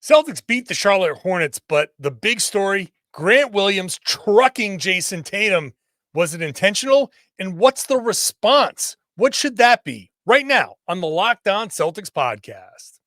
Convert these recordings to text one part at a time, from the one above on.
Celtics beat the Charlotte Hornets, but the big story, Grant Williams trucking Jayson Tatum. Was it intentional? And what's the response? What should that be? Right now on the Locked On Celtics podcast.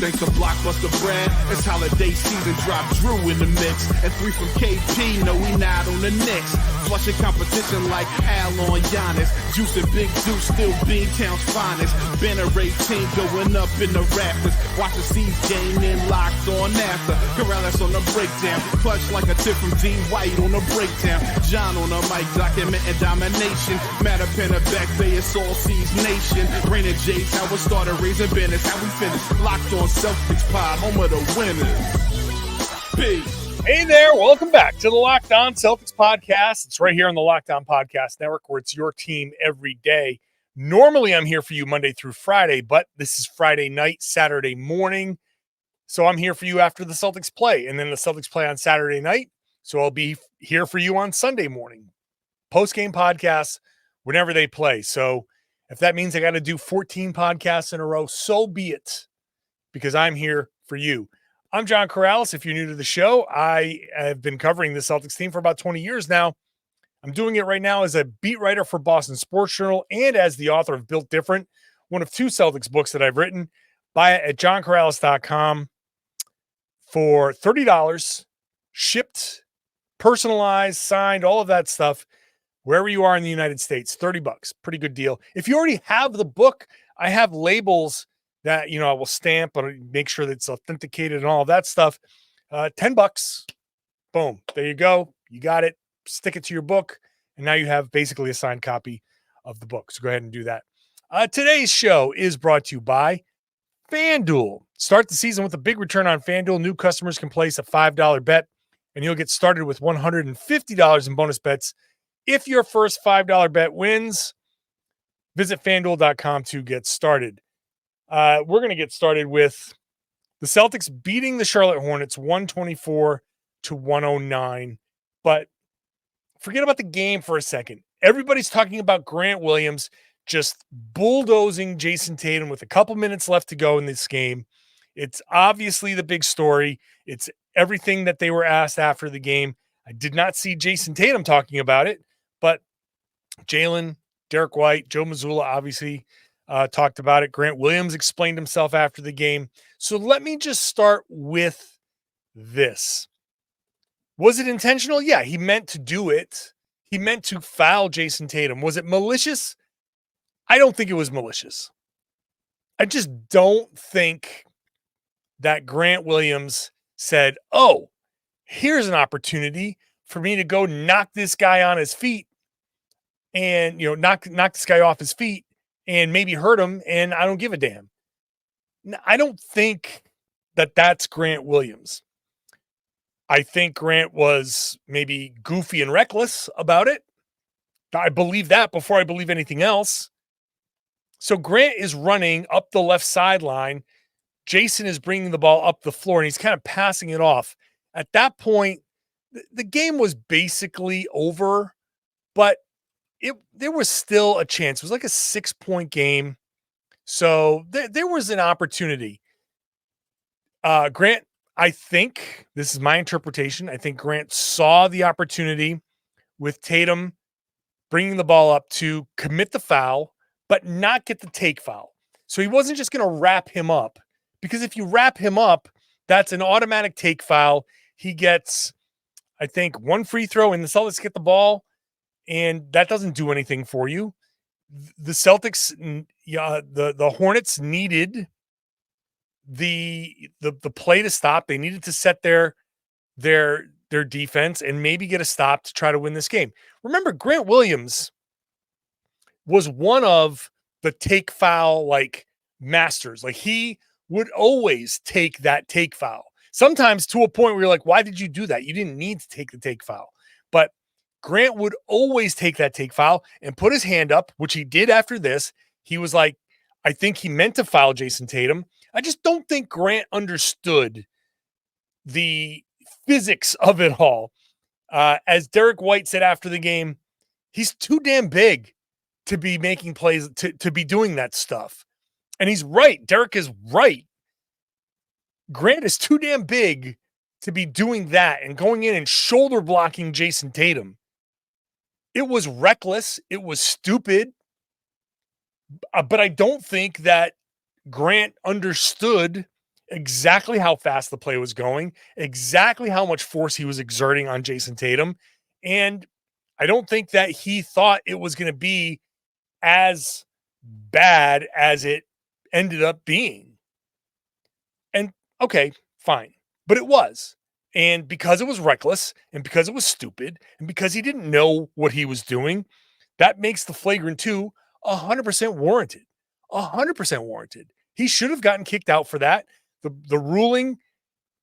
Thanks to Blockbuster Brand, it's holiday season, drop Drew in the mix. And 3 from KP, no we not on the Knicks. Flushing competition like Al on Giannis. Juice and Big Juice, still Beantown's finest. Banner 18 going up in the rafters. Watch the C's game in Locked On after. Karalis on the breakdown, clutch like a tip from D. White on the breakdown. John on the mic, documenting domination. Matter pen a back bay, it's all C's nation. Rain and J's, how we started, raising banners, how we finish. Locked On Celtics pod, home of the winners. Peace. Hey there, welcome back to the Locked On Celtics podcast. It's right here on the Locked On Podcast Network, where it's your team every day. Normally, I'm here for you Monday through Friday, but this is Friday night, Saturday morning. So I'm here for you after the Celtics play, and then the Celtics play on Saturday night. So I'll be here for you on Sunday morning. Post-game podcasts whenever they play. So if that means I got to do 14 podcasts in a row, so be it, because I'm here for you. I'm John Karalis. If you're new to the show, I have been covering the Celtics team for about 20 years now. I'm doing it right now as a beat writer for Boston Sports Journal and as the author of Built Different, one of 2 Celtics books that I've written. Buy it at johnkaralis.com for $30, shipped, personalized, signed, all of that stuff, wherever you are in the United States. $30, pretty good deal. If you already have the book, I have labels that, I will stamp and make sure that it's authenticated and all of that stuff. $10. Boom. There you go. You got it. Stick it to your book. And now you have basically a signed copy of the book. So go ahead and do that. Today's show is brought to you by FanDuel. Start the season with a big return on FanDuel. New customers can place a $5 bet and you'll get started with $150 in bonus bets. If your first $5 bet wins, visit FanDuel.com to get started. We're going to get started with the Celtics beating the Charlotte Hornets 124-109. But forget about the game for a second. Everybody's talking about Grant Williams just bulldozing Jayson Tatum with a couple minutes left to go in this game. It's obviously the big story. It's everything that they were asked after the game. I did not see Jayson Tatum talking about it, but Jaylen, Derek White, Joe Mazzulla obviously talked about it. Grant Williams explained himself after the game. So let me just start with this. Was it intentional? Yeah, he meant to do it. He meant to foul Jayson Tatum. Was it malicious? I don't think it was malicious. I just don't think that Grant Williams said, oh, here's an opportunity for me to go knock this guy on his feet and, knock this guy off his feet and maybe hurt him, and I don't give a damn. I don't think that that's Grant Williams. I think Grant was maybe goofy and reckless about it. I believe that before I believe anything else. So Grant is running up the left sideline. Jayson is bringing the ball up the floor, and he's kind of passing it off. At that point, the game was basically over, but there was still a chance. It was like a 6-point game. So there was an opportunity. Grant, I think, this is my interpretation, I think Grant saw the opportunity with Tatum bringing the ball up to commit the foul, but not get the take foul. So he wasn't just going to wrap him up, because if you wrap him up, that's an automatic take foul. He gets, I think, 1 free throw, and the Celtics get the ball, and that doesn't do anything for you. The Celtics, the Hornets needed the play to stop. They needed to set their defense and maybe get a stop to try to win this game. Remember, Grant Williams was one of the take foul masters. He would always take that take foul. Sometimes to a point where you're like, why did you do that? You didn't need to take the take foul. But Grant would always take that take foul and put his hand up, which he did after this. He was like, I think he meant to foul Jayson Tatum. I just don't think Grant understood the physics of it all. As Derek White said after the game, he's too damn big to be making plays, to be doing that stuff. And he's right. Derek is right. Grant is too damn big to be doing that and going in and shoulder blocking Jayson Tatum. It was reckless. It was stupid. But I don't think that Grant understood exactly how fast the play was going, exactly how much force he was exerting on Jayson Tatum. And I don't think that he thought it was going to be as bad as it ended up being. And okay, fine. But it was. And because it was reckless and because it was stupid and because he didn't know what he was doing, that makes the flagrant 2 100% warranted. 100% warranted. He should have gotten kicked out for that. The ruling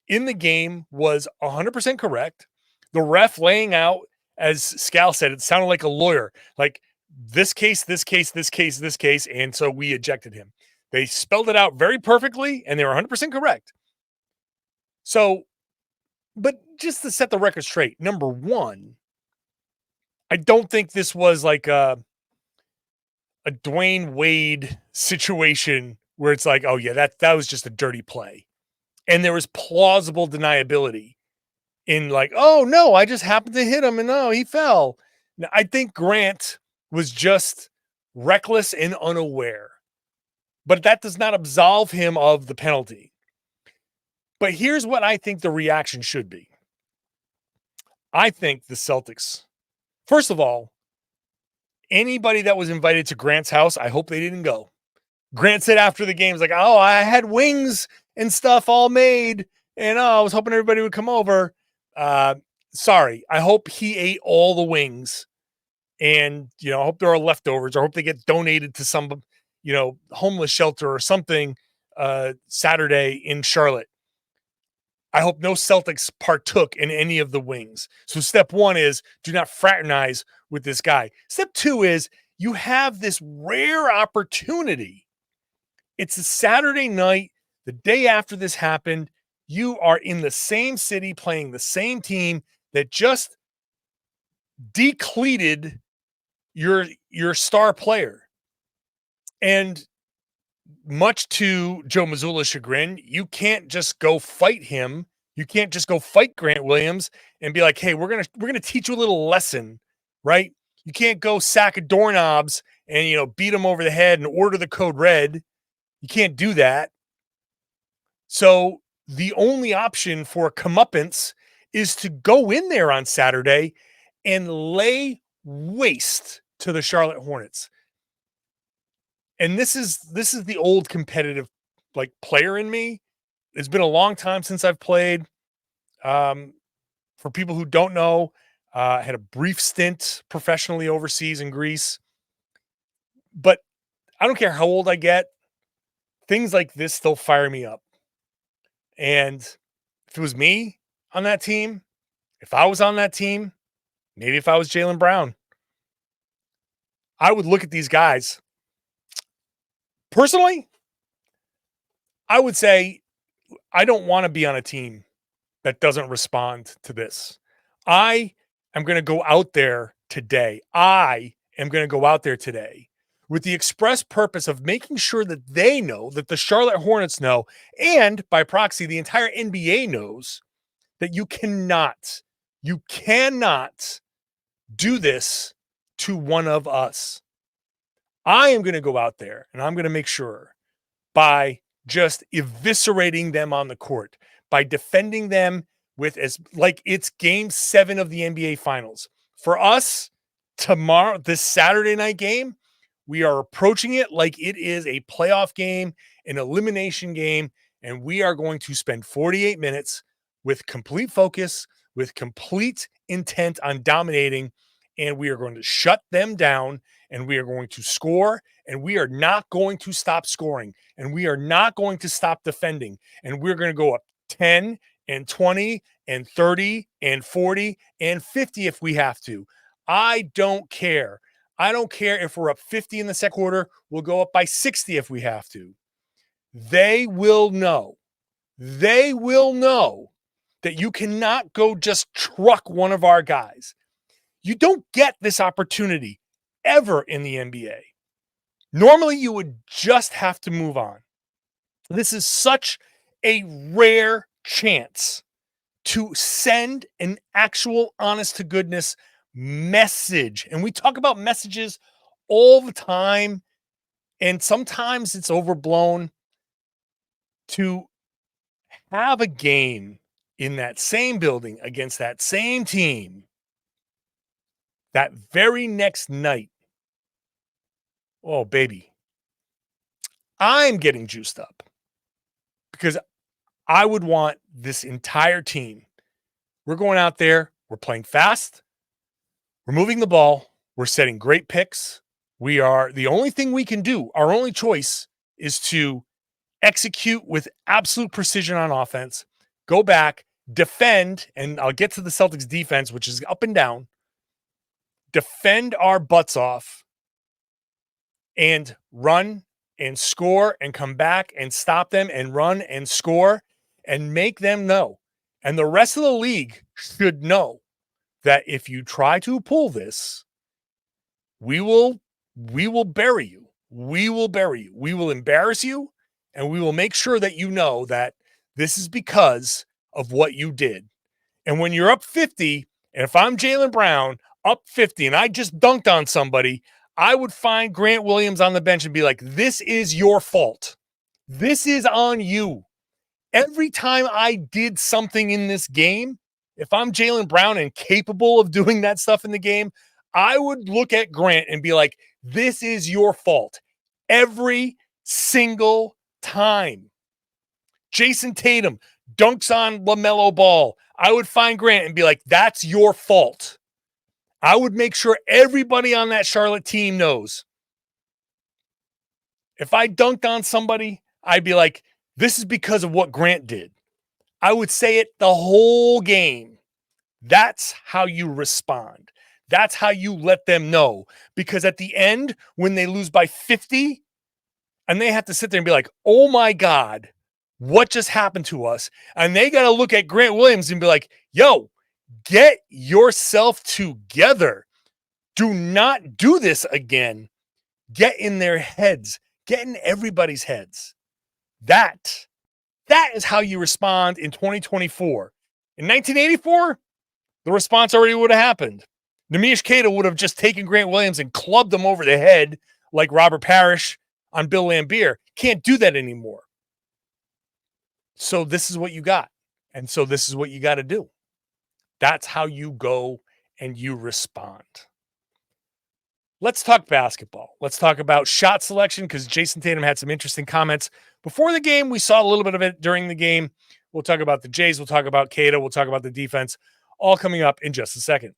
in the game was 100% correct. The ref laying out, as Scal said, it sounded like a lawyer, like this case, this case, this case, this case, and so we ejected him. They spelled it out very perfectly, and they were 100% correct. So, but just to set the record straight, number one, I don't think this was like a Dwayne Wade situation where it's like, oh yeah, that was just a dirty play. And there was plausible deniability in like, oh no, I just happened to hit him and no, he fell. Now, I think Grant was just reckless and unaware, but that does not absolve him of the penalty. But here's what I think the reaction should be. I think the Celtics, first of all, anybody that was invited to Grant's house, I hope they didn't go. Grant said after the game, like, oh, I had wings and stuff all made, and I was hoping everybody would come over. Sorry. I hope he ate all the wings, and, I hope there are leftovers. I hope they get donated to some, homeless shelter or something Saturday in Charlotte. I hope no Celtics partook in any of the wings. So step one is do not fraternize with this guy. Step two is you have this rare opportunity. It's a Saturday night, the day after this happened. You are in the same city playing the same team that just decleated your star player. And much to Joe Mazzulla's chagrin, you can't just go fight him. You can't just go fight Grant Williams and be like, hey, we're gonna teach you a little lesson, right? You can't go sack of doorknobs and beat him over the head and order the code red. You can't do that. So the only option for comeuppance is to go in there on Saturday and lay waste to the Charlotte Hornets. And this is the old competitive player in me. It's been a long time since I've played. For people who don't know, I had a brief stint professionally overseas in Greece. But I don't care how old I get, things like this still fire me up. And if it was me on that team, if I was on that team, maybe if I was Jaylen Brown, I would look at these guys. Personally, I would say I don't want to be on a team that doesn't respond to this. I am going to go out there today. With the express purpose of making sure that they know, that the Charlotte Hornets know, and by proxy, the entire NBA knows that you cannot do this to one of us. I am going to go out there and I'm going to make sure by just eviscerating them on the court, by defending them with it's game 7 of the NBA Finals. For us, tomorrow, this Saturday night game, we are approaching it like it is a playoff game, an elimination game, and we are going to spend 48 minutes with complete focus, with complete intent on dominating, and we are going to shut them down, and we are going to score, and we are not going to stop scoring, and we are not going to stop defending, and we're going to go up 10 and 20 and 30 and 40 and 50 if we have to. I don't care. I don't care if we're up 50 in the second quarter. We'll go up by 60 if we have to. They will know. They will know that you cannot go just truck one of our guys. You don't get this opportunity ever in the NBA. Normally, you would just have to move on. This is such a rare chance to send an actual honest to goodness message. And we talk about messages all the time, and sometimes it's overblown. To have a game in that same building against that same team that very next night, oh, baby, I'm getting juiced up because I would want this entire team. We're going out there, we're playing fast, we're moving the ball, we're setting great picks. We are the only thing we can do. Our only choice is to execute with absolute precision on offense, go back, defend, and I'll get to the Celtics defense, which is up and down, defend our butts off, and run and score and come back and stop them and run and score and make them know. And the rest of the league should know that if you try to pull this, we will bury you. We will bury you. We will embarrass you, and we will make sure that you know that this is because of what you did. And when you're up 50, and if I'm Jaylen Brown, up 50, and I just dunked on somebody, I would find Grant Williams on the bench and be like, this is your fault. This is on you. Every time I did something in this game, if I'm Jaylen Brown and capable of doing that stuff in the game, I would look at Grant and be like, this is your fault. Every single time. Jayson Tatum dunks on LaMelo Ball. I would find Grant and be like, that's your fault. I would make sure everybody on that Charlotte team knows. If I dunked on somebody, I'd be like, this is because of what Grant did. I would say it the whole game. That's how you respond. That's how you let them know. Because at the end, when they lose by 50, and they have to sit there and be like, oh my God, what just happened to us? And they got to look at Grant Williams and be like, yo, get yourself together. Do not do this again. Get in their heads. Get in everybody's heads. That is how you respond in 2024. In 1984, the response already would have happened. Nemish Queta would have just taken Grant Williams and clubbed him over the head like Robert Parrish on Bill Laimbeer. Can't do that anymore. So this is what you got. And so this is what you got to do. That's how you go and you respond. Let's talk basketball. Let's talk about shot selection because Jayson Tatum had some interesting comments before the game. We saw a little bit of it during the game. We'll talk about the Jays. We'll talk about Queta. We'll talk about the defense. All coming up in just a second.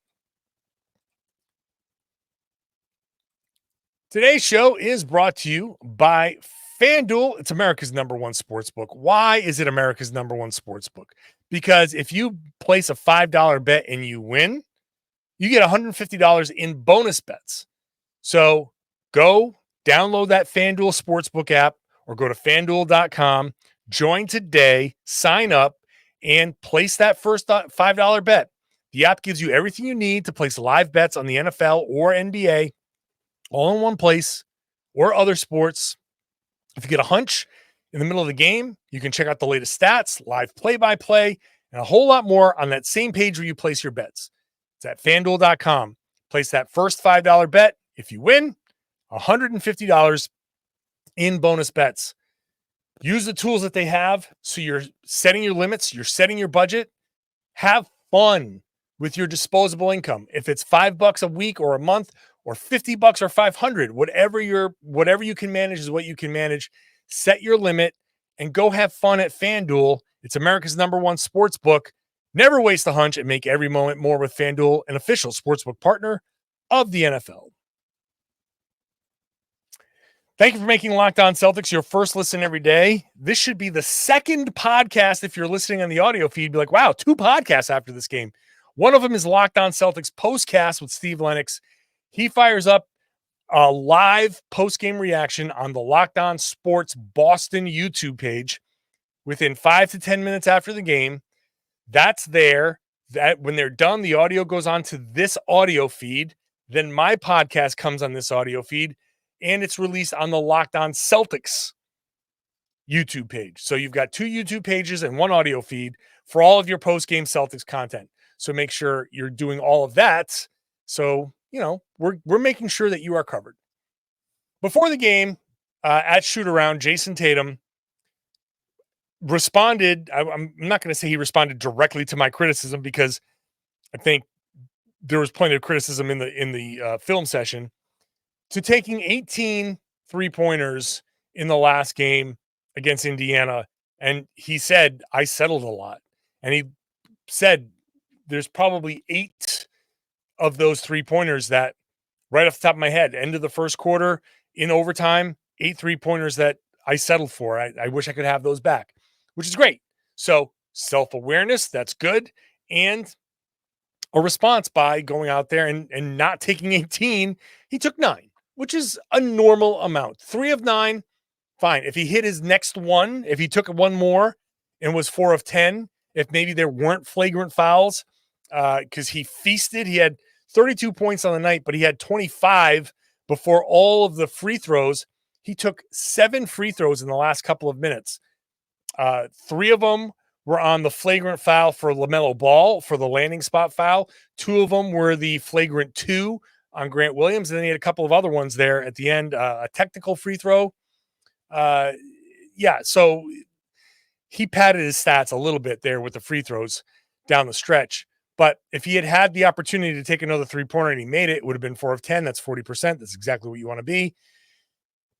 Today's show is brought to you by FanDuel. It's America's #1 sportsbook. Why is it America's #1 sportsbook? Because if you place a $5 bet and you win, you get $150 in bonus bets. So go download that FanDuel Sportsbook app or go to FanDuel.com, join today, sign up, and place that first $5 bet. The app gives you everything you need to place live bets on the NFL or NBA all in one place or other sports. If you get a hunch in the middle of the game, you can check out the latest stats, live play-by-play, and a whole lot more on that same page where you place your bets. It's at FanDuel.com. Place that first $5 bet. If you win, $150 in bonus bets. Use the tools that they have so you're setting your limits, you're setting your budget. Have fun with your disposable income. If it's $5 a week or a month or $50 or $500, whatever you can manage is what you can manage. Set your limit and go have fun at FanDuel. It's America's #1 sportsbook. Never waste a hunch and make every moment more with FanDuel, an official sportsbook partner of the NFL. Thank you for making Locked On Celtics your first listen every day. This should be the second podcast if you're listening on the audio feed. Be like, wow, 2 podcasts after this game. One of them is Locked On Celtics Postcast with Steve Lennox. He fires up a live post-game reaction on the Locked On Sports Boston YouTube page within 5 to 10 minutes after the game. That's there. That when they're done, the audio goes on to this audio feed. Then my podcast comes on this audio feed, and it's released on the Locked On Celtics YouTube page. So you've got 2 YouTube pages and 1 audio feed for all of your post-game Celtics content. So make sure you're doing all of that. So, we're making sure that you are covered. Before the game, at shoot-around, Jayson Tatum responded. I'm not going to say he responded directly to my criticism, because I think there was plenty of criticism in the film session, to taking 18 3-pointers in the last game against Indiana. And he said, I settled a lot. And he said there's probably 8 of those 3-pointers that, right off the top of my head, end of the first quarter, in overtime, 8 3-pointers that I settled for. I wish I could have those back, which is great. So self-awareness, that's good. And a response by going out there and not taking 18. He took 9, which is a normal amount. 3 of 9, fine. If he hit his next one, if he took one more and was 4 of 10, if maybe there weren't flagrant fouls, because he feasted. He had 32 points on the night, but he had 25 before all of the free throws. He took 7 free throws in the last couple of minutes. 3 of them were on the flagrant foul for LaMelo Ball for the landing spot foul. 2 of them were the flagrant 2 on Grant Williams. And then he had a couple of other ones there at the end, a technical free throw. So he padded his stats a little bit there with the free throws down the stretch. But if he had the opportunity to take another 3-pointer and he made it, it would have been 4 of 10. That's 40%. That's exactly what you want to be.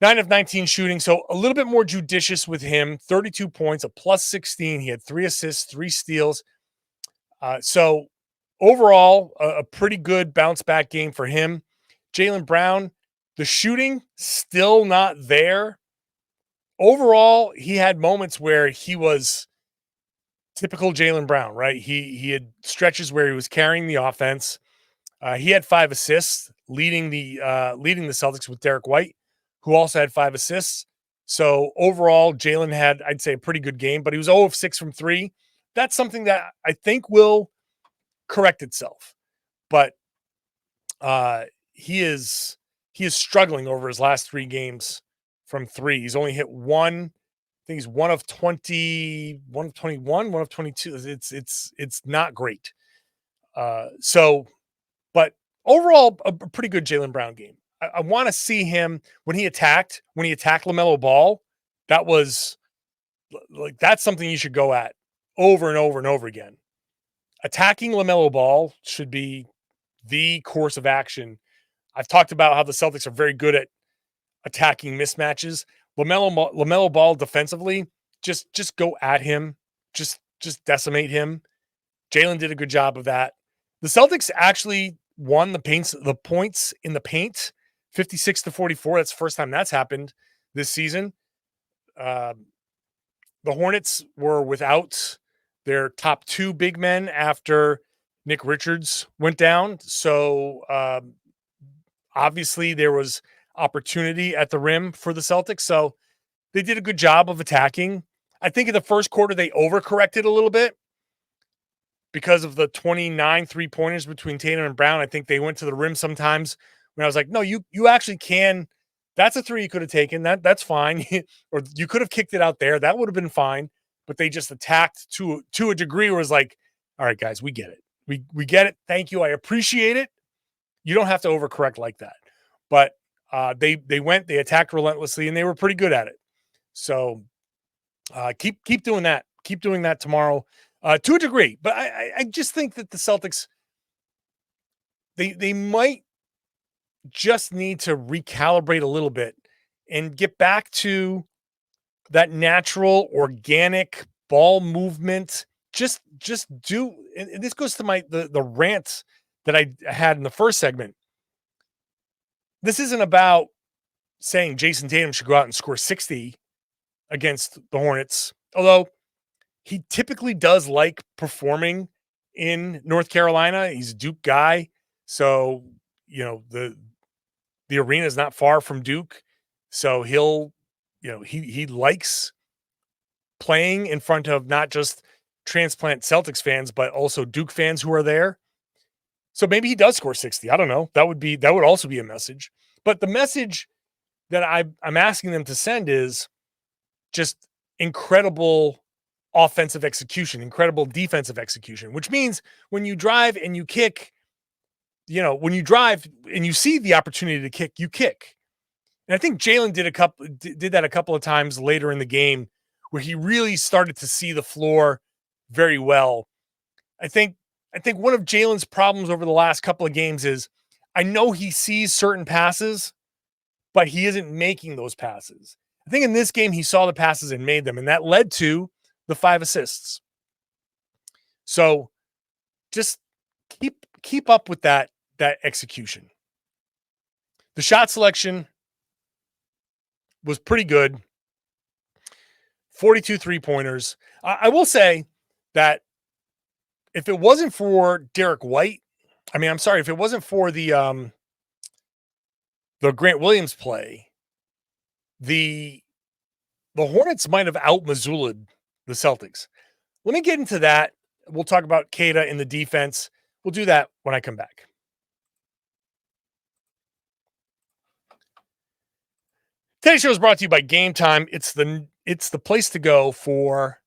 9 of 19 shooting. So a little bit more judicious with him. 32 points, a plus 16. He had 3 assists, 3 steals. So overall, a pretty good bounce back game for him. Jaylen Brown, the shooting still not there. Overall, he had moments where he was typical Jaylen Brown, right? He had stretches where he was carrying the offense. He had 5 assists, leading the Celtics with Derek White, who also had 5 assists. So overall, Jaylen had, I'd say, a pretty good game, but he was 0 of 6 from 3. That's something that I think will correct itself. But he is struggling over his last 3 games from 3. He's only hit 1. I think he's 1 of 20, 1 of 21, 1 of 22. It's not great. But overall, a pretty good Jaylen Brown game. I want to see him when he attacked LaMelo Ball. That was like, that's something you should go at over and over and over again. Attacking LaMelo Ball should be the course of action. I've talked about how the Celtics are very good at attacking mismatches. LaMelo Ball defensively, just go at him, just decimate him. Jaylen did a good job of that. The Celtics actually won the points in the paint, 56-44. That's the first time that's happened this season. The Hornets were without their top 2 big men after Nick Richards went down. So obviously there was opportunity at the rim for the Celtics. So they did a good job of attacking. I think in the first quarter, they overcorrected a little bit because of the 29 3-pointers between Tatum and Brown. I think they went to the rim sometimes when I was like, no, you actually can. That's a 3 you could have taken. That's fine. Or you could have kicked it out there. That would have been fine. But they just attacked to a degree where it was like, all right, guys, we get it. We get it. Thank you. I appreciate it. You don't have to overcorrect like that. But they attacked relentlessly, and they were pretty good at it. So keep doing that. Keep doing that tomorrow to a degree. But I just think that the Celtics, they might just need to recalibrate a little bit and get back to that natural, organic ball movement. Just do, and this goes to the rant that I had in the first segment. This isn't about saying Jayson Tatum should go out and score 60 against the Hornets, although he typically does like performing in North Carolina. He's a Duke guy, so the arena is not far from Duke, so he likes playing in front of not just transplant Celtics fans, but also Duke fans who are there. So maybe he does score 60. I don't know. That would also be a message. But the message that I'm asking them to send is just incredible offensive execution, incredible defensive execution, which means when you drive and you kick, when you drive and you see the opportunity to kick, you kick. And I think Jaylen did that a couple of times later in the game where he really started to see the floor very well. I think one of Jaylen's problems over the last couple of games is I know he sees certain passes, but he isn't making those passes. I think in this game he saw the passes and made them, and that led to the 5 assists. So just keep up with that execution. The shot selection was pretty good. 42 3-pointers. I will say that if it wasn't for Derek White, if it wasn't for the Grant Williams play, the Hornets might have out-Mazzoula'd the Celtics. Let me get into that. We'll talk about Kada in the defense. We'll do that when I come back. Today's show is brought to you by Game Time. It's the place to go for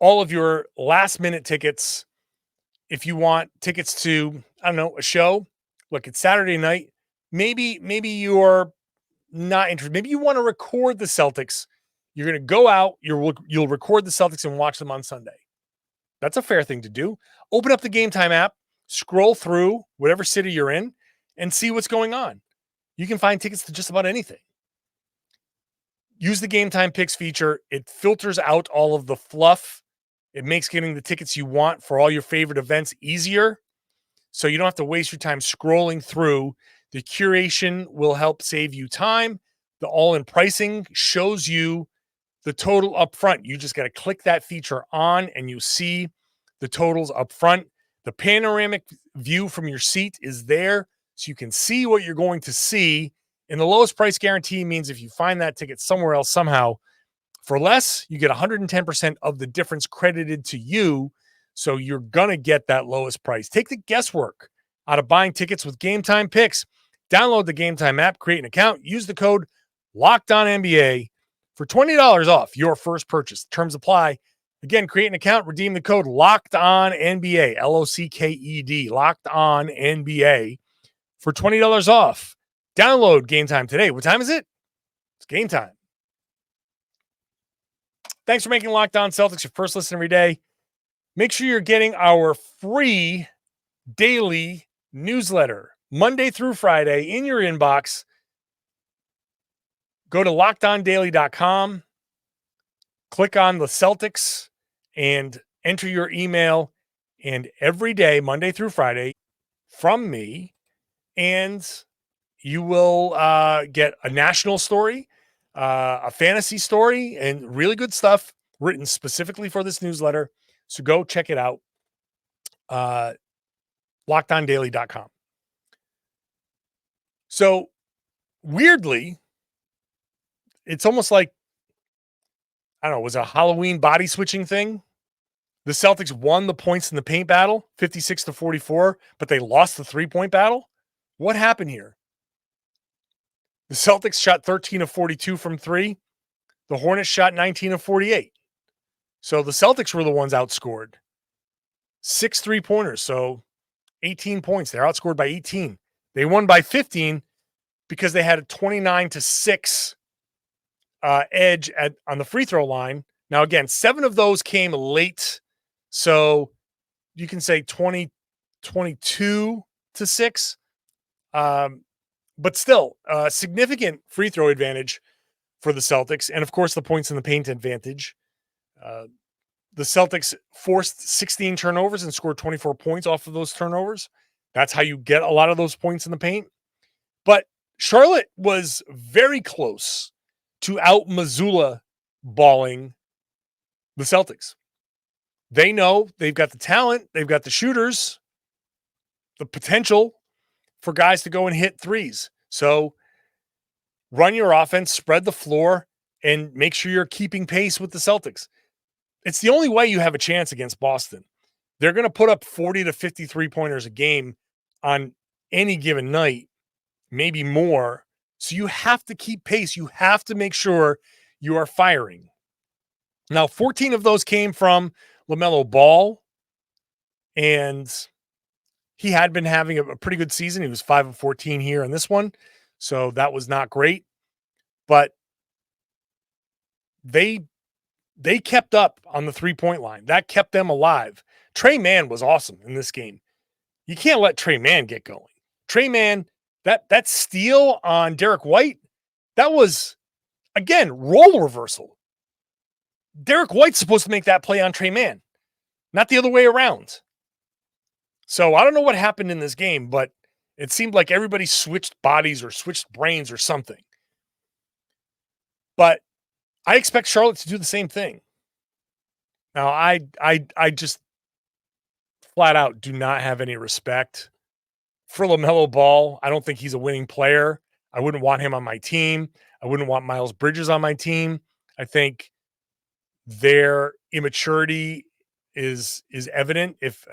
all of your last-minute tickets. If you want tickets to, a show, look, it's Saturday night. Maybe you're not interested. Maybe you want to record the Celtics. You're going to go out, you'll record the Celtics and watch them on Sunday. That's a fair thing to do. Open up the Game Time app, scroll through whatever city you're in, and see what's going on. You can find tickets to just about anything. Use the Game Time Picks feature. It filters out all of the fluff. It makes getting the tickets you want for all your favorite events easier, so you don't have to waste your time scrolling through. The curation will help save you time. The all-in pricing shows you the total up front. You just got to click that feature on, and you see the totals up front. The panoramic view from your seat is there, so you can see what you're going to see. And the lowest price guarantee means if you find that ticket somewhere else somehow for less, you get 110% of the difference credited to you. So you're going to get that lowest price. Take the guesswork out of buying tickets with Game Time Picks. Download the Game Time app, create an account, use the code LOCKEDONNBA for $20 off your first purchase. Terms apply. Again, create an account, redeem the code LOCKEDONNBA, LOCKED, LOCKEDONNBA for $20 off. Download Game Time today. What time is it? It's game time. Thanks for making Locked On Celtics your first listen every day. Make sure you're getting our free daily newsletter Monday through Friday in your inbox. Go to LockedOnDaily.com, click on the Celtics, and enter your email. And every day, Monday through Friday, from me, and you will get a national story, a fantasy story, and really good stuff written specifically for this newsletter. So go check it out. LockedOnDaily.com. So weirdly, it's almost like, was it a Halloween body switching thing? The Celtics won the points in the paint battle, 56-44, but they lost the 3-point battle. What happened here? The Celtics shot 13 of 42 from 3. The Hornets shot 19 of 48. So the Celtics were the ones outscored. 6 3-pointers, so 18 points. They're outscored by 18. They won by 15 because they had a 29-6 edge on the free throw line. Now, again, 7 of those came late. So you can say 22-6. But still, a significant free throw advantage for the Celtics. And, of course, the points in the paint advantage. The Celtics forced 16 turnovers and scored 24 points off of those turnovers. That's how you get a lot of those points in the paint. But Charlotte was very close to out-Mazzoula balling the Celtics. They know they've got the talent, they've got the shooters, the potential for guys to go and hit threes. So run your offense, spread the floor, and make sure you're keeping pace with the Celtics. It's the only way you have a chance against Boston. They're going to put up 40 to 53 pointers a game on any given night, maybe more. So you have to keep pace. You have to make sure you are firing. Now, 14 of those came from LaMelo Ball, and he had been having a pretty good season. He was 5 of 14 here in this one, so that was not great. But they kept up on the 3-point line. That kept them alive. Trey Mann was awesome in this game. You can't let Trey Mann get going. Trey Mann, that steal on Derek White, that was, again, role reversal. Derek White's supposed to make that play on Trey Mann, not the other way around. So I don't know what happened in this game, but it seemed like everybody switched bodies or switched brains or something. But I expect Charlotte to do the same thing. Now, I just flat out do not have any respect for LaMelo Ball. I don't think he's a winning player. I wouldn't want him on my team. I wouldn't want Miles Bridges on my team. I think their immaturity is evident. If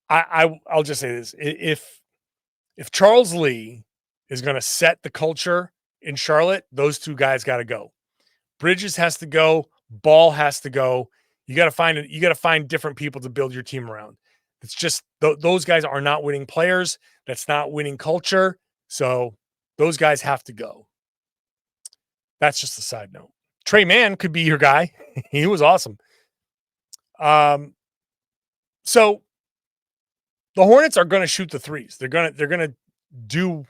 I'll just say this, if Charles Lee is going to set the culture in Charlotte, those two guys got to go. Bridges has to go. Ball has to go. You got to find different people to build your team around. It's just those guys are not winning players. That's not winning culture. So those guys have to go. That's just a side note. Trey Mann could be your guy. He was awesome. So the Hornets are going to shoot the threes. They're going to do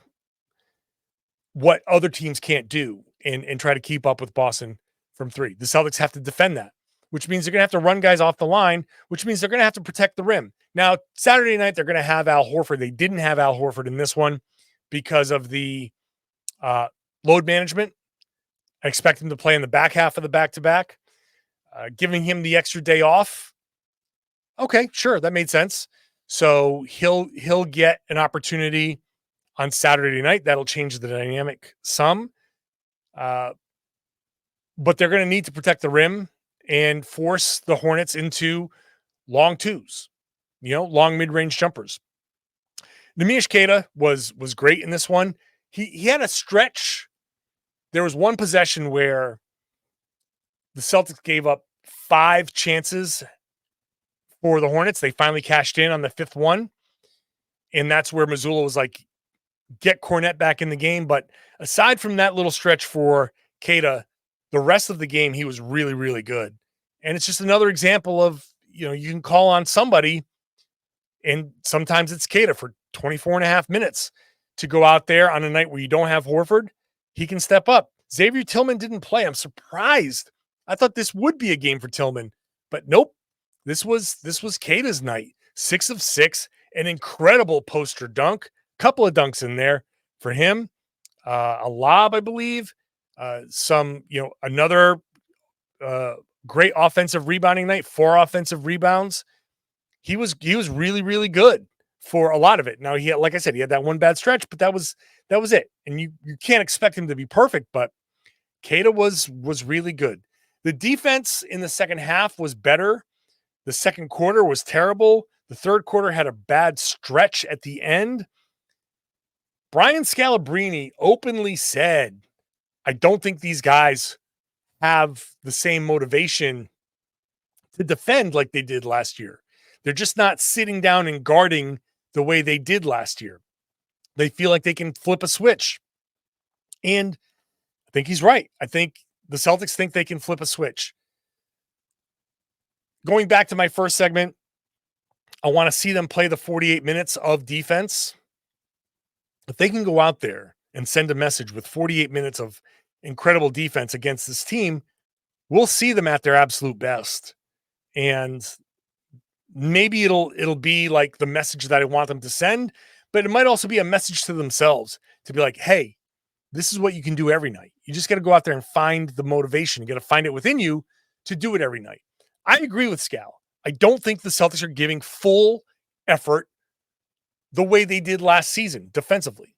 what other teams can't do and try to keep up with Boston from three. The Celtics have to defend that, which means they're going to have to run guys off the line, which means they're going to have to protect the rim. Now, Saturday night, they're going to have Al Horford. They didn't have Al Horford in this one because of the load management. I expect him to play in the back half of the back-to-back. Giving him the extra day off. Okay, sure, that made sense. So he'll get an opportunity on Saturday night. That'll change the dynamic some. But they're going to need to protect the rim and force the Hornets into long twos, long mid-range jumpers. Nemish Queta was great in this one. He had a stretch. There was one possession where the Celtics gave up 5 chances for the Hornets. They finally cashed in on the 5th one. And that's where Mazzulla was like, get Cornette back in the game. But aside from that little stretch for Queta, the rest of the game, he was really, really good. And it's just another example of, you can call on somebody, and sometimes it's Queta for 24 and a half minutes to go out there on a night where you don't have Horford. He can step up. Xavier Tillman didn't play. I'm surprised. I thought this would be a game for Tillman, but nope. This was Queta's night. 6 of 6, an incredible poster dunk. Couple of dunks in there for him. A lob, I believe. Another great offensive rebounding night. 4 offensive rebounds. He was really, really good for a lot of it. Now he had, like I said, he had that one bad stretch, but that was it. And you can't expect him to be perfect, but Queta was really good. The defense in the second half was better. The second quarter was terrible. The third quarter had a bad stretch at the end. Brian Scalabrine openly said, I don't think these guys have the same motivation to defend like they did last year. They're just not sitting down and guarding the way they did last year. They feel like they can flip a switch. And I think he's right. I think the Celtics think they can flip a switch. Going back to my first segment, I want to see them play the 48 minutes of defense. If they can go out there and send a message with 48 minutes of incredible defense against this team, we'll see them at their absolute best. And maybe it'll be like the message that I want them to send, but it might also be a message to themselves to be like, hey, this is what you can do every night. You just got to go out there and find the motivation. You got to find it within you to do it every night. I agree with Scal. I don't think the Celtics are giving full effort the way they did last season defensively.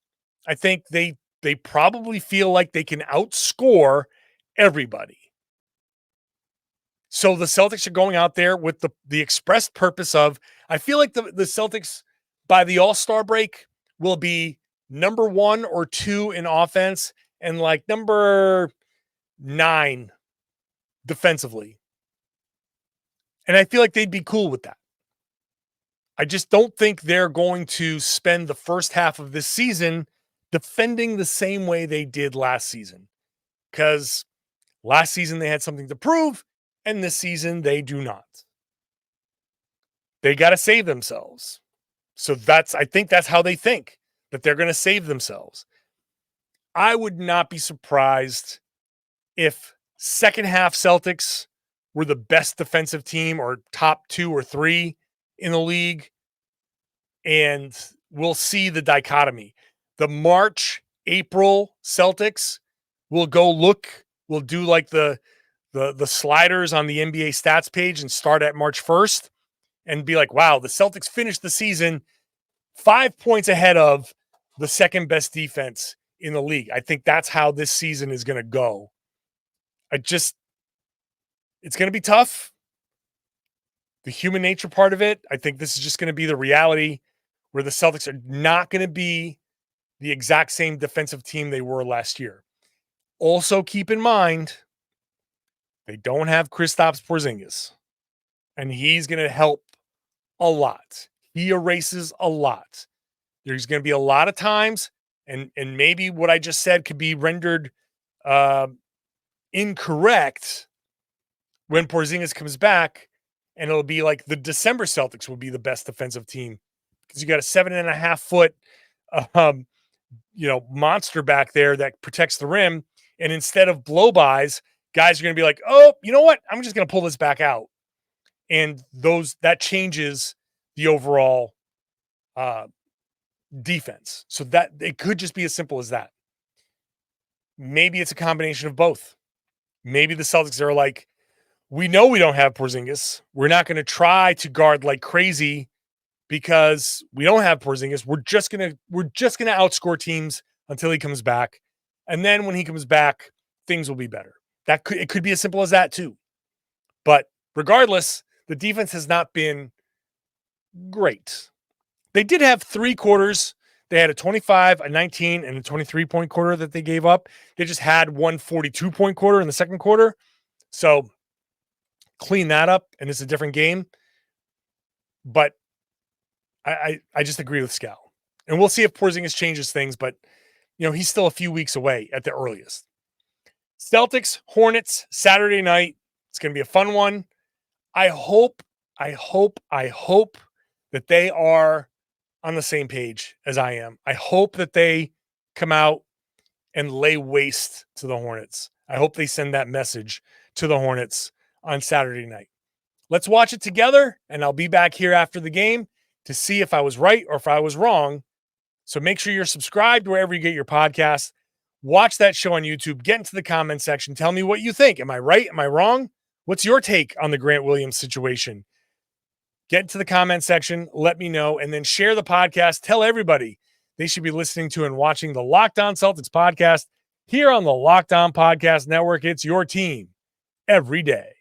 I think they probably feel like they can outscore everybody. So the Celtics are going out there with the expressed purpose of, I feel like the Celtics by the All-Star break will be number 1 or 2 in offense and like number 9 defensively. And I feel like they'd be cool with that. I just don't think they're going to spend the first half of this season defending the same way they did last season. Because last season they had something to prove, and this season they do not. They got to save themselves. So I think that's how they think, that they're going to save themselves. I would not be surprised if second half Celtics were the best defensive team or top 2 or 3 in the league. And we'll see the dichotomy. The March, April Celtics will we'll do like the sliders on the NBA stats page and start at March 1st and be like, wow, the Celtics finished the season 5 points ahead of the second best defense in the league. I think that's how this season is going to go. It's going to be tough. The human nature part of it, I think this is just going to be the reality where the Celtics are not going to be the exact same defensive team they were last year. Also, keep in mind, they don't have Kristaps Porzingis, and he's going to help a lot. He erases a lot. There's going to be a lot of times, and maybe what I just said could be rendered incorrect when Porzingis comes back, and it'll be like the December Celtics will be the best defensive team because you got a 7.5 foot, monster back there that protects the rim, and instead of blow-bys, guys are going to be like, oh, you know what? I'm just going to pull this back out, and that changes the overall defense. So that it could just be as simple as that. Maybe it's a combination of both. Maybe the Celtics are like, we know we don't have Porzingis. We're not going to try to guard like crazy because we don't have Porzingis. We're just going to outscore teams until he comes back. And then when he comes back, things will be better. It could be as simple as that too. But regardless, the defense has not been great. They did have 3 quarters. They had a 25, a 19, and a 23-point quarter that they gave up. They just had one 42-point quarter in the second quarter. So clean that up, and it's a different game. But I just agree with Scal. And we'll see if Porzingis changes things, but he's still a few weeks away at the earliest. Celtics, Hornets, Saturday night. It's going to be a fun one. I hope that they are on the same page as I am. I hope that they come out and lay waste to the Hornets. I hope they send that message to the Hornets on Saturday night. Let's watch it together, and I'll be back here after the game to see if I was right or if I was wrong. So make sure you're subscribed wherever you get your podcasts. Watch that show on YouTube. Get into the comment section. Tell me what you think. Am I right? Am I wrong? What's your take on the Grant Williams situation? Get into the comment section. Let me know. And then share the podcast. Tell everybody they should be listening to and watching the Locked On Celtics podcast here on the Locked On Podcast Network. It's your team every day.